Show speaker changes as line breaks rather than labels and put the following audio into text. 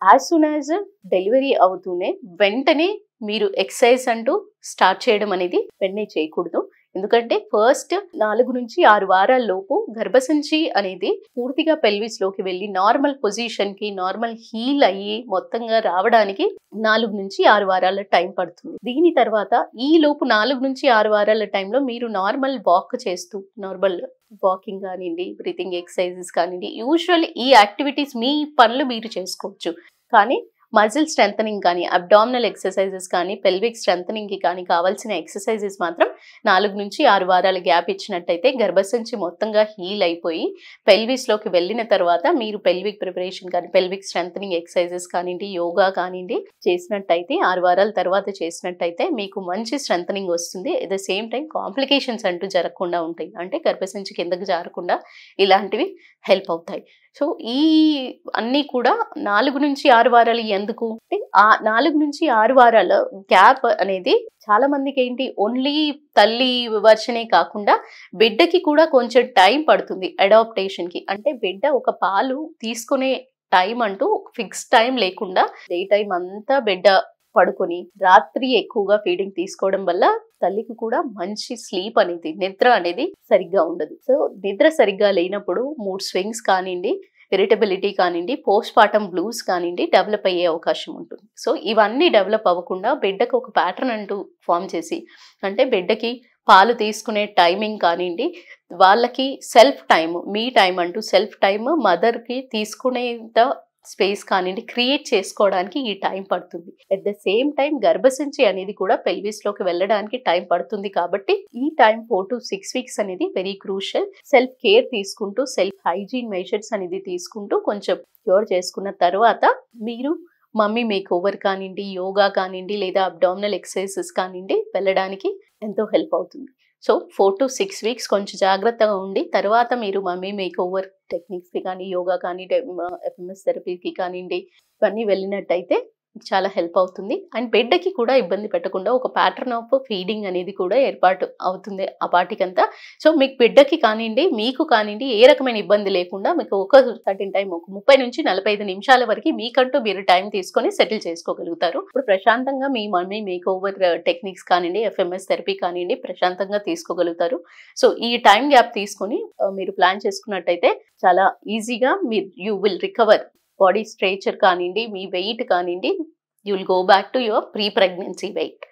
As soon as delivery అవుతూనే వెంటనే మీరు ఎక్సర్సైజ్ అంటూ స్టార్ట్ చేయడం అనేది వెంటనే చేయకూడదు. ఎందుకంటే ఫస్ట్ 4 నుంచి 6 వారాల లోపు గర్భసంచి అనేది పూర్తిగా పెల్విస్ లోకి వెళ్ళి నార్మల్ పొజిషన్ కి నార్మల్ హీల్ అయ్యి మొత్తంగా రావడానికి 4 నుంచి 6 వారాల టైం పడుతుంది. దీని తర్వాత ఈ లోపు 4 నుంచి 6 వారాల టైంలో మీరు నార్మల్ వాక్ చేస్తూ నార్మల్ వాకింగ్ కానివ్వండి, బ్రీతింగ్ ఎక్సర్సైజెస్ కానివ్వండి, యూజువల్ ఈ యాక్టివిటీస్ మీ పనులు మీరు చేసుకోవచ్చు. కానీ మజిల్ స్ట్రెంథనింగ్ కానీ, అబ్డామినల్ ఎక్సర్సైజెస్ కానీ, పెల్విక్ స్ట్రెంథనింగ్కి కానీ కావాల్సిన ఎక్సర్సైజెస్ మాత్రం 4 నుంచి 6 వారాల గ్యాప్ ఇచ్చినట్టయితే గర్భసంచి మొత్తంగా హీల్ అయిపోయి పెల్విస్లోకి వెళ్ళిన తర్వాత మీరు పెల్విక్ ప్రిపరేషన్ కానీ, పెల్విక్ స్ట్రెంథనింగ్ ఎక్సర్సైజెస్ కానివ్వండి, యోగా కానివ్వండి చేసినట్టయితే 6 వారాల తర్వాత చేసినట్టయితే మీకు మంచి స్ట్రెంథనింగ్ వస్తుంది. At the same time complications అంటూ జరగకుండా ఉంటాయి. అంటే గర్భసంచి కిందకు జారకుండా ఇలాంటివి హెల్ప్ అవుతాయి. సో ఈ అన్నీ కూడా 4 నుంచి 6 వారాలు ఎందుకు అంటే ఆ 4 నుంచి 6 వారాల గ్యాప్ అనేది చాలా మందికి ఏంటి ఓన్లీ తల్లి వర్షనే కాకుండా బిడ్డకి కూడా కొంచెం టైం పడుతుంది అడాప్టేషన్ కి. అంటే బిడ్డ ఒక పాలు తీసుకునే టైం అంటూ ఫిక్స్ టైం లేకుండా డే టైం అంతా బిడ్డ పడుకొని రాత్రి ఎక్కువగా ఫీడింగ్ తీసుకోవడం వల్ల తల్లికి కూడా మంచి స్లీప్ అనేది, నిద్ర అనేది సరిగ్గా ఉండదు. సో నిద్ర సరిగ్గా లేనప్పుడు మూడ్ స్వింగ్స్ కానివ్వండి, ఇరిటబిలిటీ కానివ్వండి, పోస్ట్ పార్టమ్ బ్లూస్ కానివ్వండి డెవలప్ అయ్యే అవకాశం ఉంటుంది. సో ఇవన్నీ డెవలప్ అవ్వకుండా బిడ్డకు ఒక ప్యాటర్న్ అంటూ ఫామ్ చేసి, అంటే బిడ్డకి పాలు తీసుకునే టైమింగ్ కానివ్వండి, వాళ్ళకి సెల్ఫ్ టైమ్, మీ టైం అంటూ సెల్ఫ్ టైమ్ మదర్కి తీసుకునేంత స్పేస్ కానివ్వండి క్రియేట్ చేసుకోవడానికి ఈ టైం పడుతుంది. అట్ ద సేమ్ టైం గర్భసంచి అనేది కూడా పెల్విస్లోకి వెళ్ళడానికి టైం పడుతుంది. కాబట్టి ఈ టైం 4 to 6 వీక్స్ అనేది వెరీ క్రూషియల్. సెల్ఫ్ కేర్ తీసుకుంటూ, సెల్ఫ్ హైజీన్ మెజర్స్ అనేది తీసుకుంటూ కొంచెం క్యూర్ చేసుకున్న తర్వాత మీరు మమ్మీ మేక్ ఓవర్ కానివ్వండి, యోగా కానివ్వండి, లేదా అబ్డామినల్ ఎక్సర్సైజెస్ కానివ్వండి వెళ్ళడానికి ఎంతో హెల్ప్ అవుతుంది. సో 4 to 6 వీక్స్ కొంచెం జాగ్రత్తగా ఉండి తర్వాత మీరు మమ్మీ మేక్ ఓవర్ టెక్నిక్స్కి కానీ, యోగా కానీ, ఎఫ్ఎంఎస్ థెరపీకి కానివ్వండి ఇవన్నీ వెళ్ళినట్టయితే చాలా హెల్ప్ అవుతుంది. అండ్ బిడ్డకి కూడా ఇబ్బంది పెట్టకుండా ఒక ప్యాటర్న్ ఆఫ్ ఫీడింగ్ అనేది కూడా ఏర్పాటు అవుతుంది ఆ పాటికంతా. సో మీకు బిడ్డకి కానివ్వండి, మీకు కానివ్వండి ఏ రకమైన ఇబ్బంది లేకుండా మీకు ఒక సర్టెన్ టైం ఒక 30 నుంచి 45 నిమిషాల వరకు మీకంటూ మీరు టైం తీసుకొని సెటిల్ చేసుకోగలుగుతారు. ఇప్పుడు ప్రశాంతంగా మీ మమ్మీ మేక్ ఓవర్ టెక్నిక్స్ కానివ్వండి, ఎఫ్ఎంఎస్ థెరపీ కానివ్వండి ప్రశాంతంగా తీసుకోగలుగుతారు. సో ఈ టైం గ్యాప్ తీసుకొని మీరు ప్లాన్ చేసుకున్నట్టయితే చాలా ఈజీగా మీరు you will recover body structure కానివ్వండి, మీ వెయిట్ కానివ్వండి, you will go back to your pre pregnancy wait.